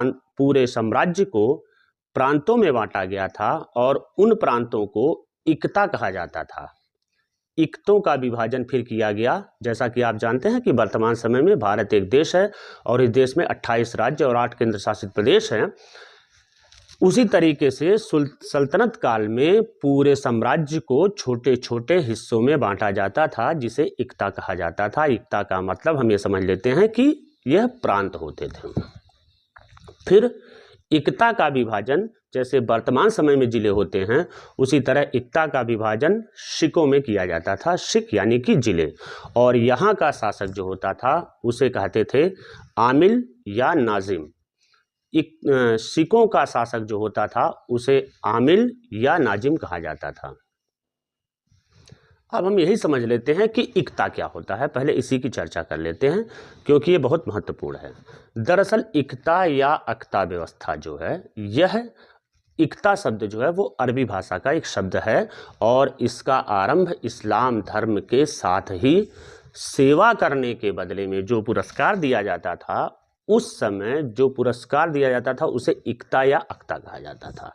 पूरे साम्राज्य को प्रांतों में बांटा गया था और उन प्रांतों को इक्ता कहा जाता था। इक्तों का विभाजन फिर किया गया। जैसा कि आप जानते हैं कि वर्तमान समय में भारत एक देश है और इस देश में 28 राज्य और 8 केंद्र शासित प्रदेश हैं। उसी तरीके से सल्तनत काल में पूरे साम्राज्य को छोटे छोटे हिस्सों में बांटा जाता था, जिसे इक्ता कहा जाता था। इक्ता का मतलब हम ये समझ लेते हैं कि यह प्रांत होते थे। फिर इक्ता का विभाजन जैसे वर्तमान समय में जिले होते हैं, उसी तरह इक्ता का विभाजन शिकों में किया जाता था। शिक यानी कि जिले। और यहाँ का शासक जो होता था उसे कहते थे आमिल या नाजिम। सिखों का शासक जो होता था उसे आमिल या नाजिम कहा जाता था। अब हम यही समझ लेते हैं कि इक्ता क्या होता है। पहले इसी की चर्चा कर लेते हैं क्योंकि ये बहुत महत्वपूर्ण है। दरअसल इक्ता या अक्ता व्यवस्था जो है, यह इक्ता शब्द जो है वो अरबी भाषा का एक शब्द है और इसका आरंभ इस्लाम धर्म के साथ ही सेवा करने के बदले में जो पुरस्कार दिया जाता था, उस समय जो पुरस्कार दिया जाता था उसे इक्ता या अक्ता कहा जाता था।